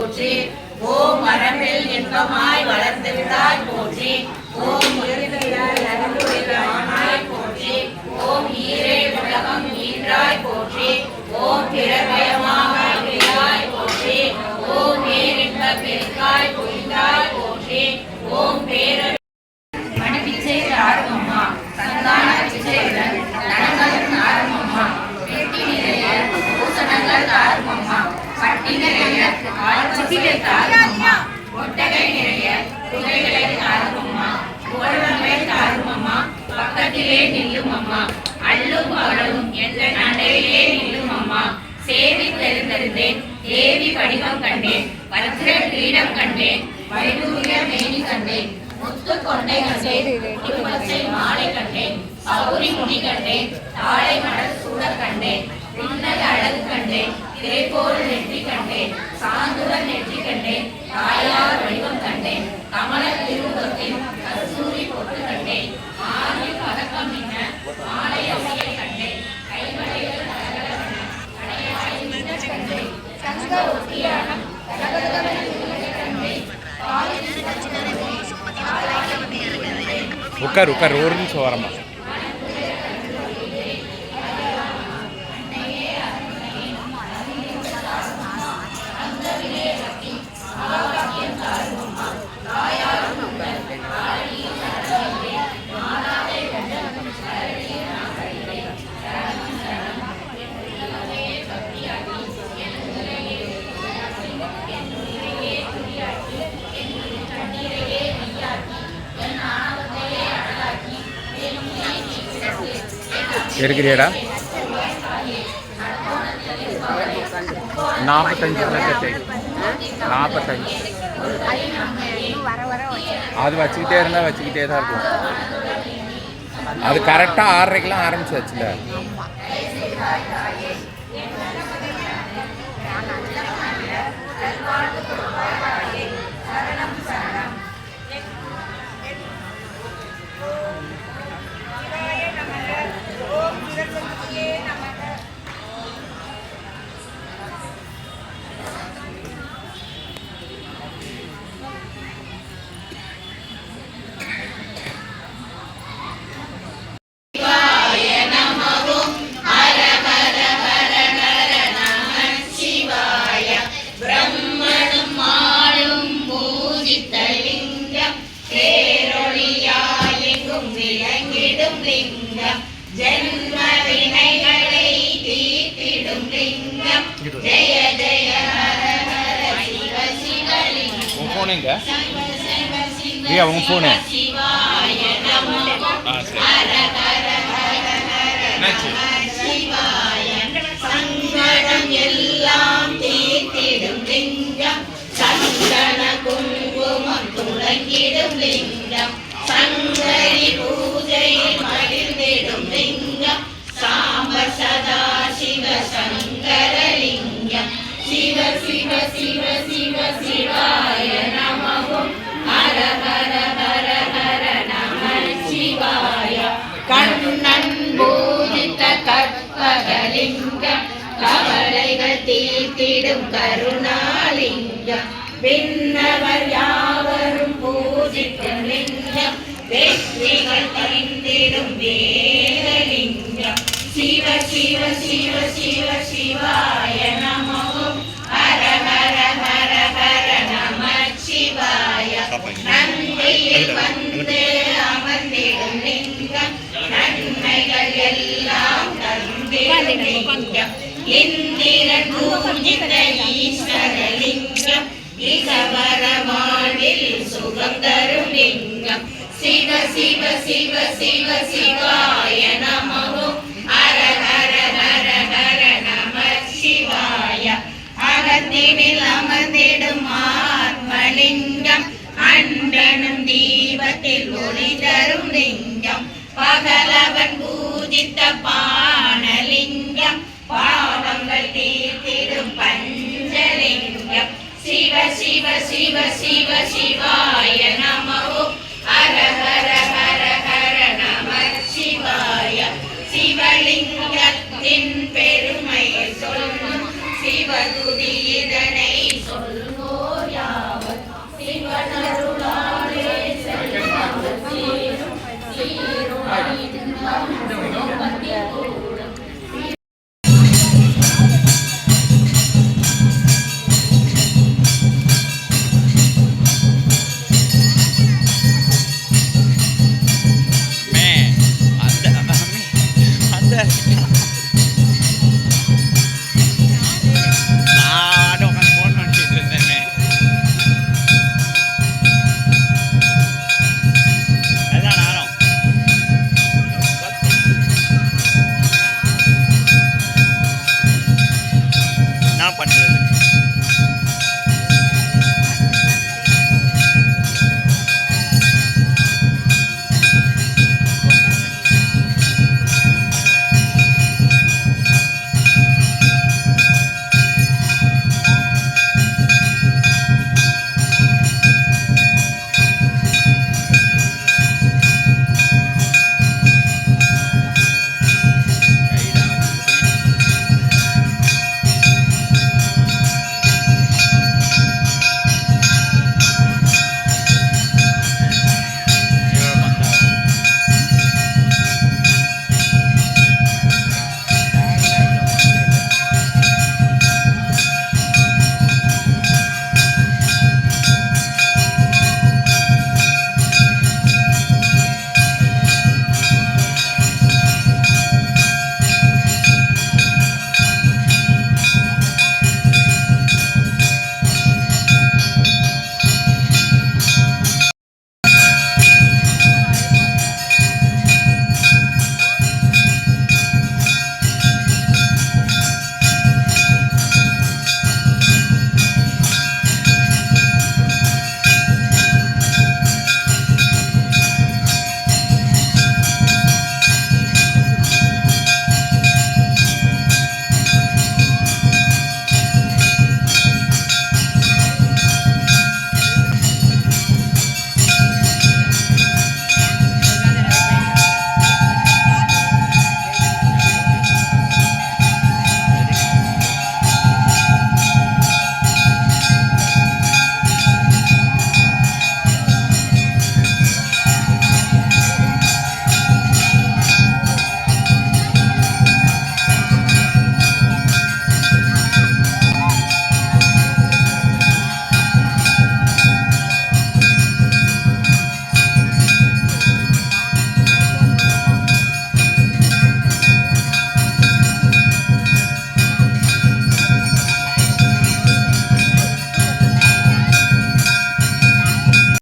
போற்றி. ஓம் மரபில் இன்பமாய் வளர்ந்து விடாய் போற்றி. ஓம் ஆனாய் போற்றி. ஓம் ஈரே உலகம் ஈன்றாய் போற்றி. ஓம் பிறபயமாக போற்றி. ஓம் பேரின்ப பெருக்காய் புரிந்தாய் போற்றி. ஓம் பேர மணிப்பிச்சை ஆரம்பம்மா சந்தான பிச்சையுடன் நனங்களும் ஆரம்பம்மா வெட்டி நிறைய பூசணங்கள் ஆரம்பம்மா பட்டி நிறைய சித்திரை ஆரம்பம்மா ஒட்டகை நிறைய குதிரைகளை ஆரம்பம்மா கோலமை ஆரம்பம்மா பக்கத்திலே நில்லும் அம்மா அள்ளும் அவளும் என்ற நடையிலே நில்லும் அம்மா சேவி தெரிந்தறிந்தேன் தேவி வடிவம் கண்டேன் வஜ்ர கிரீடம் கண்டேன் வைடூரிய மேனி கண்டேன் முத்து கொண்டை கண்டேன் முப்பச்சை மாலை கண்டேன் சௌரி முடி கண்டேன் தாழை மலர் சூட கண்டேன் பின்னல் அழகு கண்டேன் திரைபோல் நெற்றி கண்டேன் சாந்துர நெற்றி கண்டேன் தாயார் வடிவம் கண்டேன் கமல திருமுகத்தில் கஸ்தூரி பொட்டு கண்டேன் ஆகிய பதக்கம் என்ன மாலை அசையை கண்டேன் கைவளைகள் கண்டேன் சங்க ஒட்டியான உட்கார் உட்கார் ஒரு நிமிஷம் வரமா இருக்கிறியடா 45 45 அது வச்சுக்கிட்டே இருந்தால் வச்சுக்கிட்டே தான் இருக்கும். அது கரெக்டாக 6:30க்கெலாம் ஆரம்பிச்சாச்சுல. போனேங்க ஐயா உங்க போனே எல்லாம் தீர்த்திடும் லிங்கம் சந்தன குங்குமம் துளங்கிடும் லிங்கம் சங்கரி பூஜை மகிழ்ந்திடும் லிங்கம் சாம்ப சதா சிவ சங்கரலிங்கம் சிவ சிவ சிவ சிவ சிவாய நமவும் ஹர ஹர ஹர ஹர நம சிவாய கண்ணன் பூஜித்த கற்பகலிங்கம் கவலைகள் தீர்த்திடும் கருணாலிங்கம் விண்ணவர் யாவரும் பூஜிக்கும் லிங்கம் வெற்றிகள் தந்திடும் வேதலிங்கம் சிவ சிவ சிவ சிவ சிவாய நமவும் ஹர ஹர ஹர ஹர நம சிவாய நந்தியில் வந்து அமர்ந்திடும் லிங்கம் நன்மைகள் எல்லாம் தந்திடும் லிங்கம் இந்திரன் பூஜித்த ஈஸ்வரலிங்கம் இகவர வாழ்வில் சுகம் தரும் லிங்கம் சிவ சிவ சிவ சிவ சிவாய நமவும் ஹர ஹர ஹர ஹர நம சிவாய அகத்தினில் அமர்ந்திடும் ஆத்மலிங்கம் அண்டனும் தீபத்தில் ஒளி தரும் லிங்கம் பகலவன் பூஜித்த பானலிங்கம் பாவங்கள் தீர்த்திடும் பஞ்சலிங்கம் சிவ சிவ சிவ சிவ சிவாய நமவும் ஹர ஹர ஹர ஹர நம சிவாய சிவலிங்கத்தின் பெருமை சொல்லும் சிவதுதி இதனை சொல்வோம். இன்பம்